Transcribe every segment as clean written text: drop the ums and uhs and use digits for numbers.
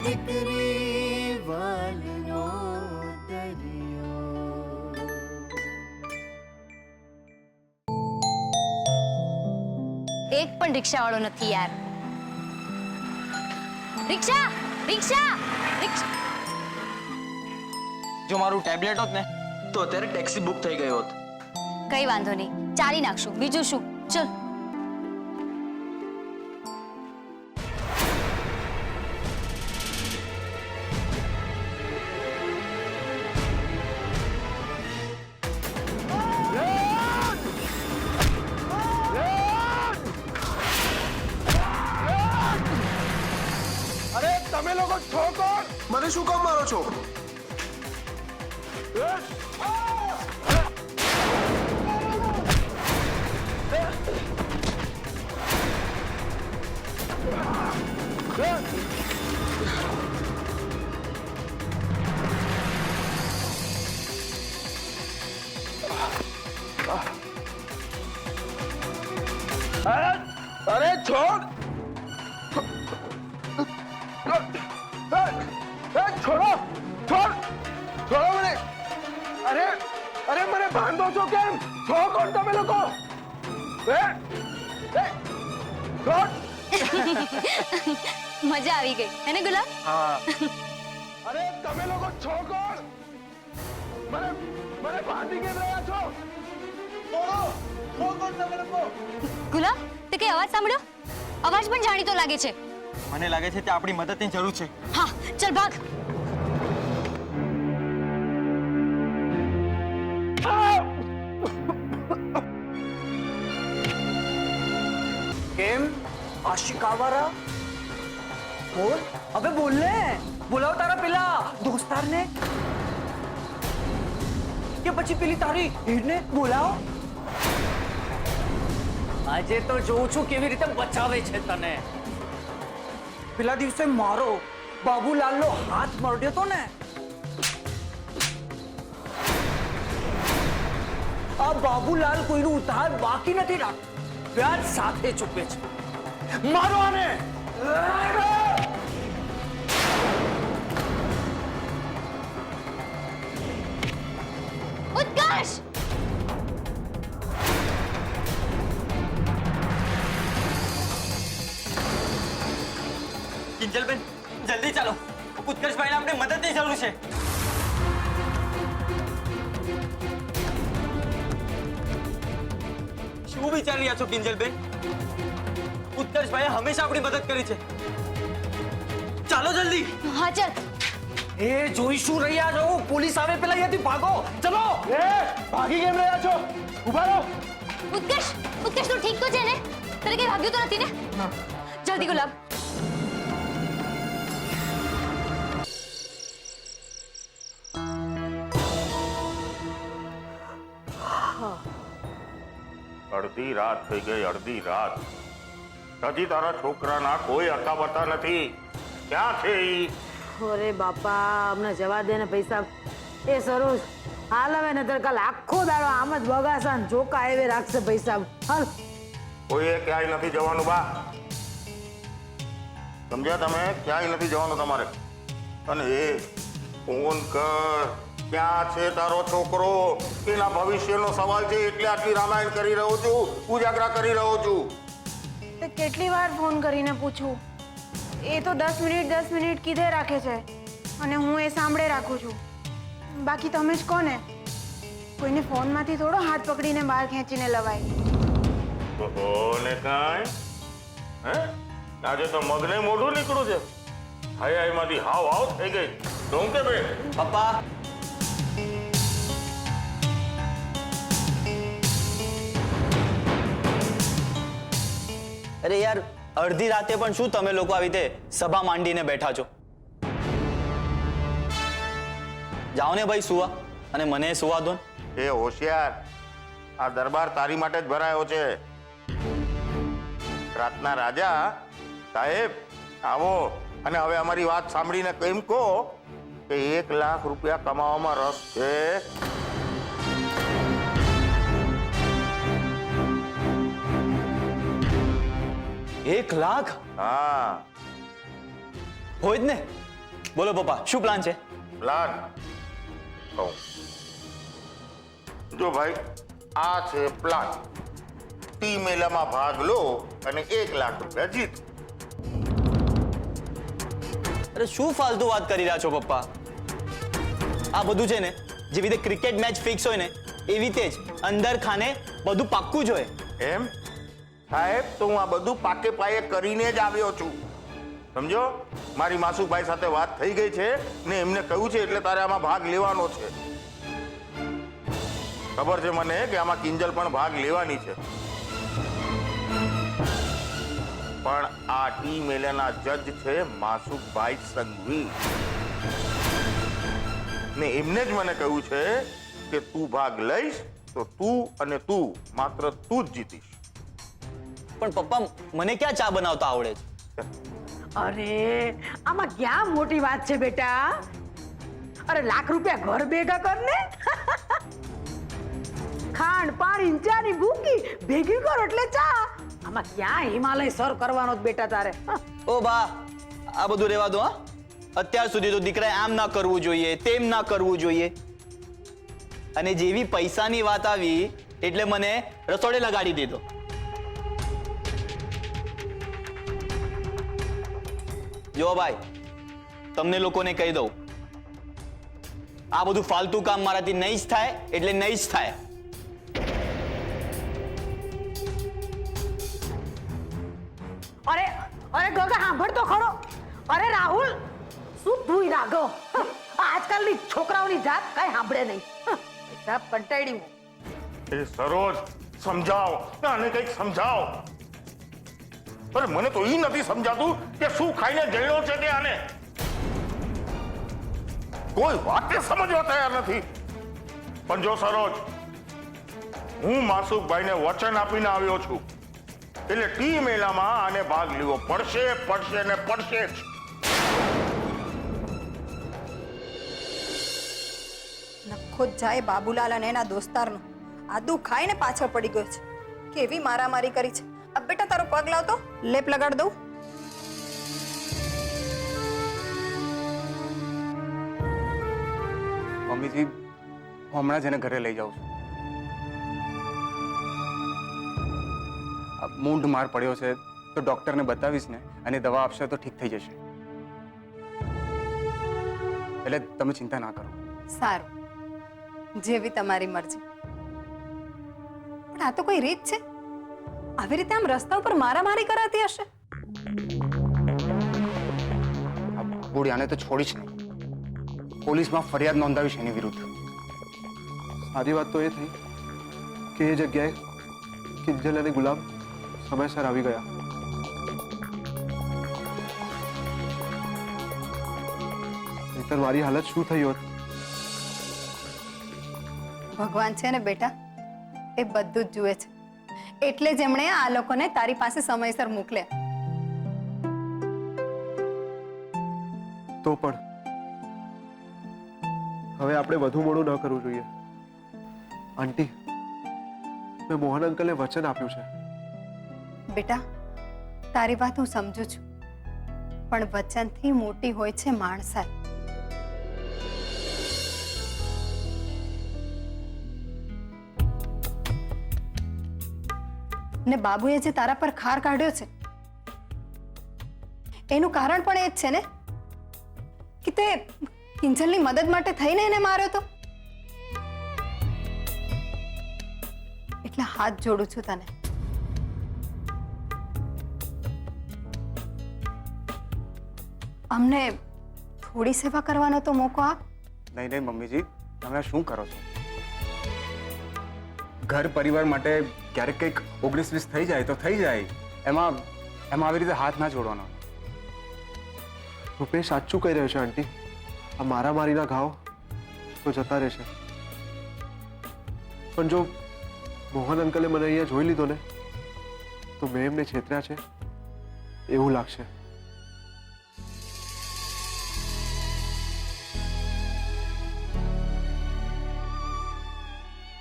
દીકરી વાલનો દરિયો. એક પણ રિક્ષાવાળો નથી યાર. રિક્ષા રિક્ષા રિક્ષા. જો મારું ટેબ્લેટ હોત ને તો અત્યારે ટેક્સી બુક થઈ ગઈ હોત. કઈ વાંધો નહીં, ચાલી નાખશું, બીજું શું. ચલ. અરે તમે લોકો છો કોણ? મને શું કામ મારો છો? અરે છોડ! છોડો! છોડ! છોડો મને! અરે અરે મને બાંધો છો કેમ? છો કોણ તમે લોકો? છોડ! મજા આવી ગઈ એને ગુલાબ. હા. અરે તમે લોકો છો કોણ? મને મને બાંધી કેમ રહ્યા છો? છોડો! છો કોણ તમે લોકો? ગુલાબ, તે કઈ અવાજ સાંભળ્યો? અવાજ પણ જાણીતો લાગે છે. મને લાગે છે કે આપણી મદદની જરૂર છે. હા, ચલ ભાગ. કેમ આશિક આવારા? બોલ, અબે બોલ ને. બોલાવ તારા પેલા દોસ્તારને કે પછી પેલી તારી હીરને બોલાવ. આજે તો જોઉં છું કેવી રીતે બચાવે છે તને. પેલા દિવસે મારો બાબુલાલનો હાથ મરડ્યો તો ને, આ બાબુલાલ કોઈનું ઉધાર બાકી નથી રાખતો, વ્યાજ સાથે ચૂકવે છે. મારો આને! ઉત્કર્ષ! કિંજલબેન, જલ્દી ચાલો. ઉત્કર્ષભાઈને આપણે મદદની જરૂર છે. શું વિચારી રહ્યા છો કિંજલબેન? ઉત્કર્ષભાઈએ હંમેશા આપણી મદદ કરી છે. ચાલો જલ્દી. હા ચાલ. એ જોઈશું રહ્યા છો. પોલીસ આવે પેલા અહીંયાથી ભાગો. ચલો. ભાગી કેમ રહ્યા છો? ઉભા રહો. ઉત્કર્ષ, ઉત્કર્ષ તું ઠીક તો છે ને? તને કઈ વાગ્યું તો નથી ને? જલ્દી ગુલાબ. અડધી રાત થઈ ગઈ, અડધી રાત. હજી તારા છોકરાના કોઈ અતા બતા નથી. ક્યાં છે ઈ? અરે બાપા, હમણાં જવા દે ને પૈસા. એ સરોજ હાલ હવે નતર કાલ આખો દાડો આમ જ બગાસા ને જોકા એવે રાખશે પૈસા. હાલ. કોઈએ ક્યાંય નથી જવાનું બા. સમજ્યા તમે? ક્યાંય નથી જવાનું તમારે. અને એ ફોન કર. ક્યાં છે તારો છોકરો? એના ભવિષ્યનો સવાલ છે એટલે આટલી રામાયણ કરી રહ્યો છું, ઉજાગરા કરી રહ્યો છું. તો કેટલી વાર ફોન કરીને પૂછું? એ તો 10 મિનિટ કીધે રાખે છે અને હું એ સાંભળે રાખું છું. બાકી તમે જ કોને? કોઈને ફોનમાંથી થોડો હાથ પકડીને બહાર ખેંચીને લવાય. ઓહો ને કાંઈ હે? આજે તો મગને મોઢું નીકળું છે. હૈયાઈમાંથી હાવ હાવ થઈ ગઈ. તો હું કે બે પપ્પા, અરે યાર, અડધી રાતે પણ શું તમે લોકો આવી રીતે સભા માંડીને બેઠા છો? જાઓ ને ભાઈ સુવા, અને મને સુવા દો. એ હોશિયાર, આ દરબાર તારી માટે જ ભરાયો છે. રાતના રાજા સાહેબ આવો. અને હવે અમારી વાત સાંભળીને કેમ કહો કે 1 લાખ રૂપિયા કમાવામાં રસ છે. 1 લાખ? હા હોય જ ને. બોલો પપ્પા, શું પ્લાન છે? પ્લાન કહું. જો ભાઈ, આ છે પ્લાન. ટી મેલામાં ભાગ લો અને 1 લાખ રૂપિયા જીત. અરે શું ફાલતુ વાત કરી રહ્યા છો પપ્પા? આ બધું છે ને જેવી રીતે ક્રિકેટ મેચ ફિક્સ હોય ને એવી રીતે જ અંદર ખાને બધું પાક્કું જ હોય. એમ સાહેબ, તો હું આ બધું પાકે પાયે કરીને જ આવ્યો છું. સમજો, મારી માસુભાઈ સાથે વાત થઈ ગઈ છે ને એમને કહ્યું છે એટલે તારે આમાં ભાગ લેવાનો છે. ખબર છે મને કે આમાં કિંજલ પણ ભાગ લેવાની છે. પણ આ ટી મેલાના જજ છે માસુભાઈ સંઘવી ને એમને જ મને કહ્યું છે કે તું ભાગ લઈશ તો તું અને તું, માત્ર તું જ જીતીશ. પણ પપ્પા, મને ક્યાં ચા બનાવતા આવડે છે? અરે આમાં ક્યાં મોટી વાત છે બેટા. અરે લાખ રૂપિયા ઘર ભેગા કર ને. ખાંડ પાણી ચાની ભૂકી ભેગી કર એટલે ચા. આમાં ક્યાં હિમાલય સર કરવાનો જ બેટા તારે. ઓ બા, આ બધું રહેવા દો. હા, અત્યાર સુધી તો દીકરાએ આમ ના કરવું જોઈએ, તેમ ના કરવું જોઈએ, અને જેવી પૈસાની વાત આવી એટલે મને રસોડે લગાડી દીધો. જો ભાઈ, તમને લોકોને કહી દઉં, આ બધું ફાલતુ કામ મારાથી નહીં જ થાય એટલે નહીં જ થાય. અરે અરે ગગા સાંભળ તો ખરો. અરે રાહુલ, શું તું રાઘવ, આજકાલની છોકરાઓની જાત કઈ સાંભળે નહીં. સાહેબ કંટાળી હું. એ સરોજ, સમજાવ, આને કંઈક સમજાવ. અરે મને તો એ નથી સમજાતું કે શું ખાઈને જઈનો છે કે આને. કોઈ વાતે સમજવા તૈયાર નથી. પણ જો સરોજ, હું માસુકભાઈને વચન આપીને આવ્યો છું એટલે ટી મેલામાં આને ભાગ લેવો પડશે, પડશે ને પડશે જ. નખો જાય બાબુલાલ અને એના દોસ્તારનો. આદુ ખાઈને પાછળ પડી ગયો છે. કેવી મારામારી કરી છે. अब बेटा तारो पग लाव तो लेप लगाड़ दो. મમ્મીજી, હમણાં જ એને ઘરે લઈ જાઉં છું. મૂંઢ માર પડ્યો છે તો ડોક્ટરને બતાવીશ ને, અને દવા આપશે તો ઠીક થઈ જશે. એટલે તમે ચિંતા ના કરો. સારું, જેવી તમારી મરજી. પણ આ તો કોઈ રીત છે? આવી રીતે આમ રસ્તા ઉપર મારામારી કરાતી હશે? આ બુડિયાને તો છોડીશ નહીં. પોલીસમાં ફરિયાદ નોંધાવીશ એની વિરુદ્ધ. સારી વાત તો એ થઈ કે એ જગ્યાએ કિંજલ અને ગુલાબ સમયસર આવી ગયા. નહીંતર મારી હાલત શું થઈ હોત. ભગવાન છે ને બેટા, એ બધું જ જુએ છે. એટલે જ એમણે આ લોકોને તારી પાસે સમયસર મોકલ્યા. તો પણ હવે આપણે વધુ મોડું ન કરવું જોઈએ. આંટી, મેં મોહન અંકલને વચન આપ્યું છે. બેટા, તારી વાત હું સમજુ છું, પણ વચનથી મોટી હોય છે માણસાઈ. ને બાબુએ જે તારા પર ખાર કાઢ્યો છે એનું કારણ પણ એ જ છે ને કે તે કિંજલની મદદ માટે થઈને એને માર્યો તો. એટલે હાથ જોડું છું તને. અમને થોડી સેવા કરવાનો તો મોકો આપ. નહીં નહીં મમ્મીજી, તમે શું કરો છો? ઘર પરિવાર માટે ક્યારેક કંઈક 19-20 થઈ જાય તો થઈ જાય. એમાં આવી રીતે હાથ ના જોડવાનો. રૂપેશ સાચું કહી રહ્યો છે આંટી. આ મારામારીના ઘાવ તો જતા રહેશે, પણ જો મોહન અંકલે મને અહીંયા જોઈ લીધો ને તો મેં એમને છેતર્યા છે એવું લાગશે.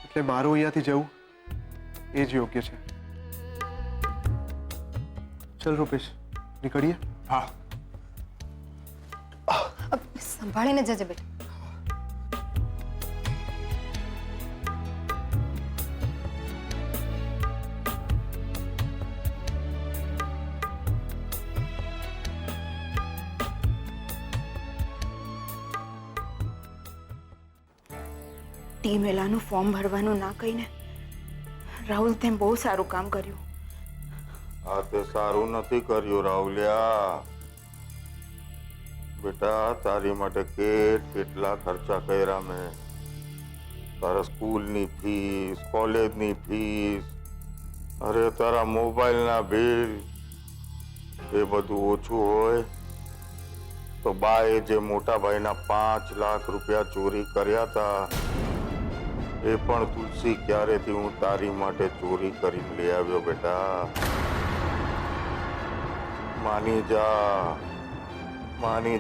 એટલે મારું અહીંયાથી જવું એ જ યોગ્ય છે. ચલ રૂપેશ, નીકળીએ. હા. સંભાળીને જજે બેટા. ટી મેલાનું ફોર્મ ભરવાનું ના કહીને રાહુલ તેમ બહુ સારું કામ કર્યું. આ તે સારું નથી કર્યું રાહુલિયા. બેટા તારી માટે કેટલા ખર્ચા કર્યા મેં. તારા સ્કૂલની ફીસ, કોલેજની ફીસ, અરે તારા મોબાઈલના બિલ, એ બધું ઓછું હોય તો બાએ જે મોટા ભાઈના 5 લાખ રૂપિયા ચોરી કર્યા હતા એ પણ તુલસી ક્યારેથી હું તારી માટે ચોરી કરીને લઈ આવ્યો. બેટા માની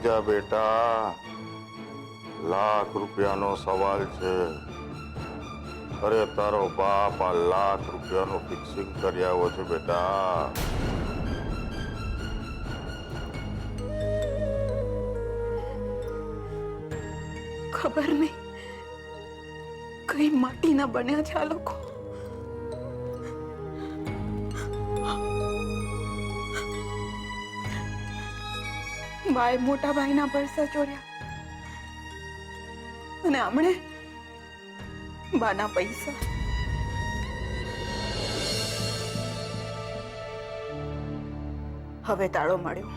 જા બેટા. લાખ રૂપિયાનો સવાલ છે. અરે તારો બાપ આ લાખ રૂપિયાનું ફિક્સિંગ કરી આવ્યો છે બેટા. ખબર નહીં કઈ માટીના બન્યા છે આ લોકો. બાએ મોટા ભાઈના પૈસા ચોર્યા અને આમણે બાના પૈસા. હવે તાળો મળ્યો.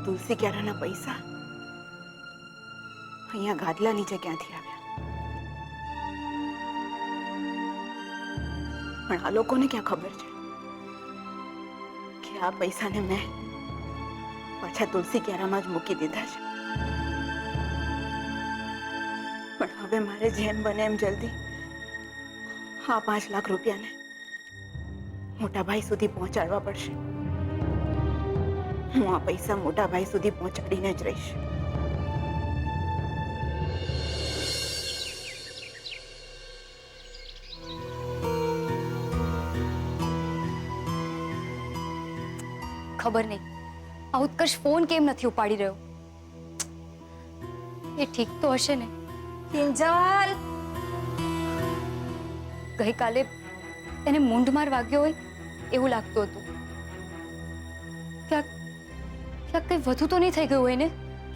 તુલસી ક્યારાના પૈસા અહીંયા ગાદલા નીચે ક્યાંથી આવ્યા? પણ આ લોકોને ક્યાં ખબર છે કે આ પૈસાને મેં પાછા તુલસી ક્યારામાં જ મૂકી દીધા છે. પણ હવે મારે જેમ બને એમ જલ્દી આ 5 લાખ રૂપિયાને મોટા ભાઈ સુધી પહોંચાડવા પડશે. હું આ પૈસા મોટા ભાઈ સુધી પહોંચાડીને જ રહીશ. ખબર નહીં આ ઉત્કર્ષ ફોન કેમ નથી ઉપાડી રહ્યો. એ ઠીક તો હશે ને? કિંજલ, ગઈકાલે એને મૂંઢમાર વાગ્યો હોય એવું લાગતું હતું. ક્યાંક કંઈ વધુ તો નહીં થઈ ગયું હોય ને?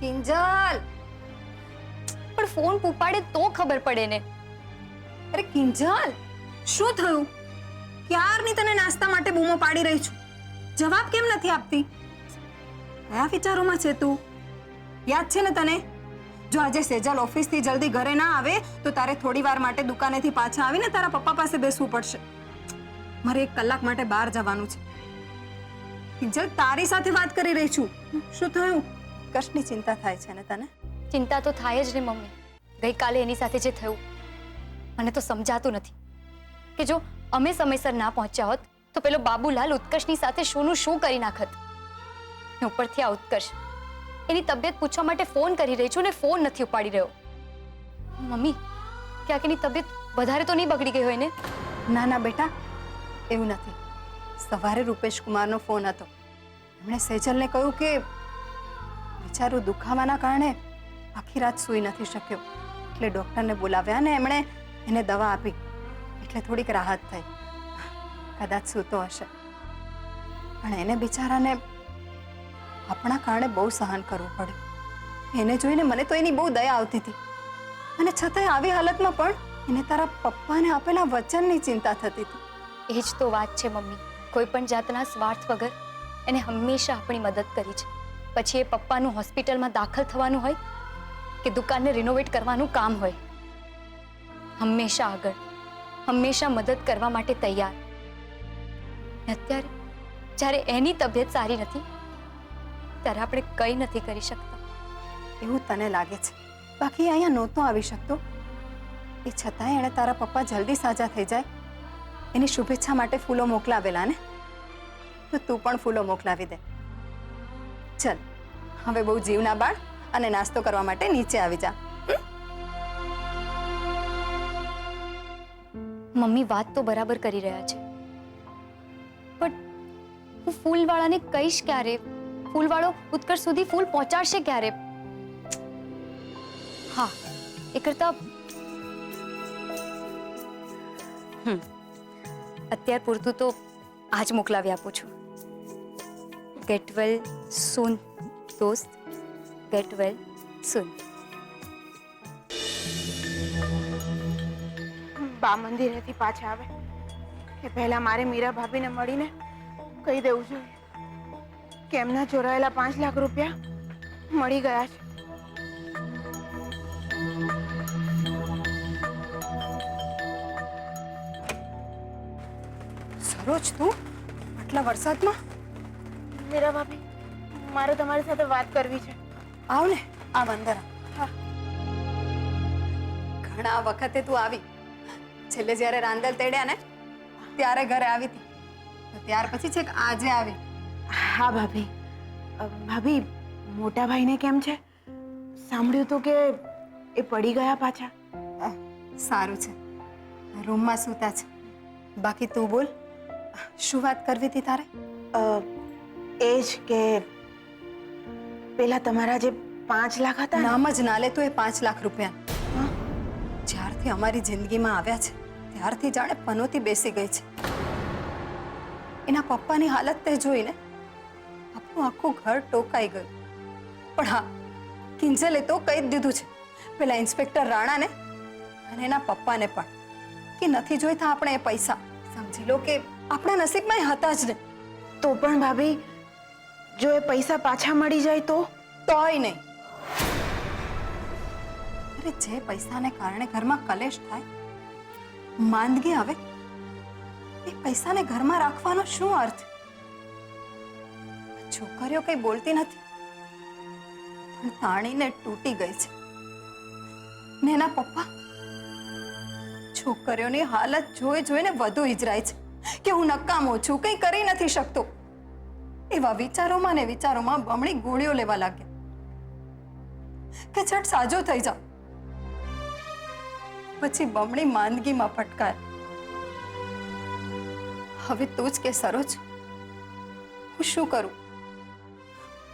કિંજલ, પણ ફોન ઉપાડે તો ખબર પડે ને. અરે કિંજલ, શું થયું? ક્યારની તને નાસ્તા માટે બૂમો પાડી રહી છું. જવાબ કેમ નથી આપતી? કયા વિચારોમાં છે તું? યાદ છે ને તને? જો આજે સેજલ ઓફિસથી જલ્દી ઘરે ના આવે તો તારે થોડી વાર માટે દુકાનેથી પાછા આવીને તારા પપ્પા પાસે બેસવું પડશે. મારે 1 કલાક માટે બહાર જવાનું છે. કિંજલ, તારી સાથે વાત કરી રહી છું. શું થયું? કશની ચિંતા થાય છે ને તને? ચિંતા તો થાય જ ને મમ્મી. ગઈકાલે એની સાથે જે થયું મને તો સમજાતું નથી કે જો અમે સમયસર ના પહોંચ્યા હોત તો પેલો બાબુલાલ ઉત્કર્ષની સાથે શું કરી નાખત. ઉપરથી આ ઉત્કર્ષ એની તબિયત પૂછવા માટે ફોન કરી રહી છું ને ફોન નથી ઉપાડી રહ્યો. મમ્મી, ક્યાંક એની તબિયત વધારે તો નહીં બગડી ગઈ હોય ને? ના ના બેટા, એવું નથી. સવારે રૂપેશ કુમારનો ફોન હતો. એમણે સેજલને કહ્યું કે બિચારું દુખાવાના કારણે આખી રાત સૂઈ નથી શક્યો, એટલે ડૉક્ટરને બોલાવ્યા ને એમણે એને દવા આપી, એટલે થોડીક રાહત થઈ. કદાચ સૂતો હશે, પણ એને બિચારાને આપણા કારણે બહુ સહન કરવું પડ્યું. એને જોઈને મને તો એની બહુ દયા આવતી હતી, અને છતાંય આવી હાલતમાં પણ એને તારા પપ્પાને આપેલા વચનની ચિંતા થતી હતી. એ જ તો વાત છે મમ્મી. કોઈ પણ જાતના સ્વાર્થ વગર એને હંમેશા આપણી મદદ કરી છે. પછી એ પપ્પાનું હોસ્પિટલમાં દાખલ થવાનું હોય કે દુકાનને રિનોવેટ કરવાનું કામ હોય, હંમેશા આગળ, હંમેશા મદદ કરવા માટે તૈયાર. અત્યારે જ્યારે એની તબિયત સારી નથી ત્યારે આપણે કંઈ નથી કરી શકતા. એવું તને લાગે છે? બાકી અહીંયા નહોતો આવી શકતો. એ છતાંય એણે તારા પપ્પા જલ્દી સાજા થઈ જાય એની શુભેચ્છા માટે ફૂલો મોકલાવેલા ને, તો તું પણ ફૂલો મોકલાવી દે. ચલ, હવે બહુ જીવ ના બાળ અને નાસ્તો કરવા માટે નીચે આવી જા. મમ્મી વાત તો બરાબર કરી રહ્યા છે, પણ હું ફૂલવાળાને કહીશ ક્યારે ફૂલવાળો ઉત્કર્ષ સુધી ફૂલ પહોંચાડશે ક્યારે? હા, એ કરતા અત્યાર પૂરતું તો આજ મોકલાવી આપું છું. ગેટ વેલ સૂન દોસ્ત, ગેટ વેલ સૂન. બા મંદિરેથી પાછા આવે એ પહેલા મારે મીરા ભાભીને મળીને કહી દેવું જોઈએ કે એમના ચોરાયેલા 5 લાખ રૂપિયા મળી ગયા છે. સરોજ, તું આટલા વરસાદમાં? મીરા ભાભી, મારે તમારી સાથે વાત કરવી છે. આવ ને, આવ અંદર આવ. હા. ઘણા વખતે તું આવી. છેલ્લે જ્યારે રાંદલ તેડ્યા ને ત્યારે ઘરે આવી હતી. ત્યાર પછી છેક આજે આવી. હા ભાભી. ભાભી, મોટા ભાઈને કેમ છે? સાંભળ્યું તો કે એ પડી ગયા પાછા. સારું છે, રૂમમાં સૂતા છે. બાકી તું બોલ, શું વાત કરવી હતી તારે? એ જ કે પેલા તમારા જે 5 લાખ હતા ને, નામ જ ના લે તું એ 5 લાખ રૂપિયા. જ્યારથી અમારી જિંદગીમાં આવ્યા છે ત્યારથી જાણે પનોતી બેસી ગઈ છે. એના પપ્પાની હાલત તે જોઈને આપણું આખું ઘર ટોકાઈ ગયું. પણ હા, કિંજલે તો કહી જ દીધું છે પેલા ઇન્સ્પેક્ટર રાણાને અને એના પપ્પાને પણ કે નથી જોઈતા આપણે એ પૈસા. સમજી લો કે આપણા નસીબમાં એ હતા જ નહીં. તો પણ ભાભી, જો એ પૈસા પાછા મળી જાય તો? તોય નહીં. અરે, જે પૈસાને કારણે ઘરમાં કલેશ થાય, માંદગી આવે, એ પૈસાને ઘરમાં રાખવાનો શું અર્થ? છોકરીઓ કઈ બોલતી નથી પણ તાણીને તૂટી ગઈ છે. ને એના પપ્પા છોકરીઓની હાલત જોઈ જોઈને વધુ ઈજરાય છે કે હું નકામો છું, કંઈ કરી નથી શકતો. એવા વિચારોમાં ને વિચારોમાં બમણી ગોળીઓ લેવા લાગ્યા કે છટ સાજો થઈ જાવ. પછી બમણી માંદગીમાં ફટકાર. હવે તું જ કે સરોજ, હું શું કરું?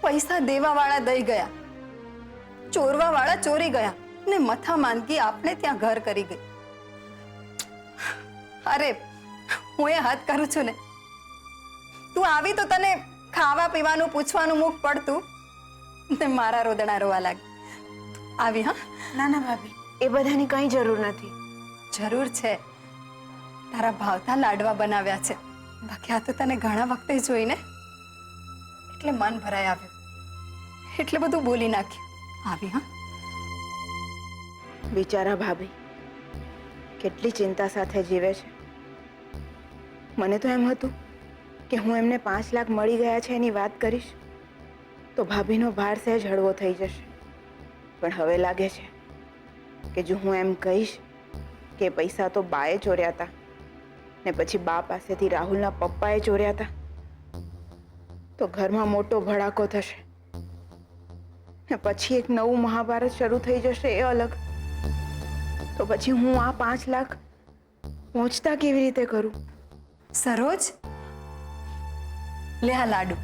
પૈસા દેવાવાળા દઈ ગયા, ચોરવાવાળા ચોરી ગયા ને મથા માંદગી આપણે ત્યાં ઘર કરી ગઈ. અરે, હું એ હાથ કરું છું ને. તું આવી તો તને ખાવા પીવાનું પૂછવાનું મુખ પડતું ને મારા રોદણા રોવા લાગી. આવી? હા. ના ના ભાભી, એ બધાની કંઈ જરૂર નથી. જરૂર છે. તારા ભાવતા લાડવા બનાવ્યા છે. બાકી આ તો તને ઘણા વખતે જોઈને એટલે મન ભરાઈ આવ્યું, એટલે બધું બોલી નાખ્યું. આવી? હા. બિચારા ભાભી કેટલી ચિંતા સાથે જીવે છે. મને તો એમ હતું કે હું એમને 5 લાખ મળી ગયા છે એની વાત કરીશ તો ભાભીનો ભાર સહેજ હળવો થઈ જશે. પણ હવે લાગે છે કે જો હું એમ કહીશ કે પૈસા તો બાએ ચોર્યા હતા ને પછી બા પાસેથી રાહુલના પપ્પાએ ચોર્યા હતા તો ઘરમાં મોટો ભડાકો થશે ને પછી એક નવું મહાભારત શરૂ થઈ જશે. એ અલગ. તો પછી હું આ 5 લાખ પહોંચતા કેવી રીતે કરું? સરોજ, લે આ લાડુ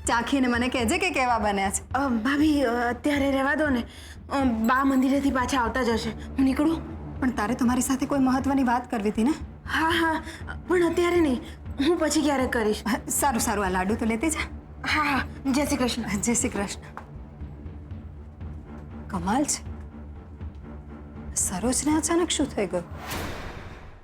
ચાખીને મને કહેજે કે કેવા બન્યા છે. ભાભી, અત્યારે રહેવા દો ને. બા મંદિરેથી પાછા આવતા જ હશે. હું નીકળું? પણ તારે તમારી સાથે કોઈ મહત્વની વાત કરવી હતી ને? હા હા, પણ અત્યારે નહીં, હું પછી ક્યારેક કરીશ. સારું સારું, આ લાડુ તો લેતી જા. હા હા, જય શ્રી કૃષ્ણ. જય શ્રી કૃષ્ણ. કમાલ છે, સરોજને અચાનક શું થઈ ગયું?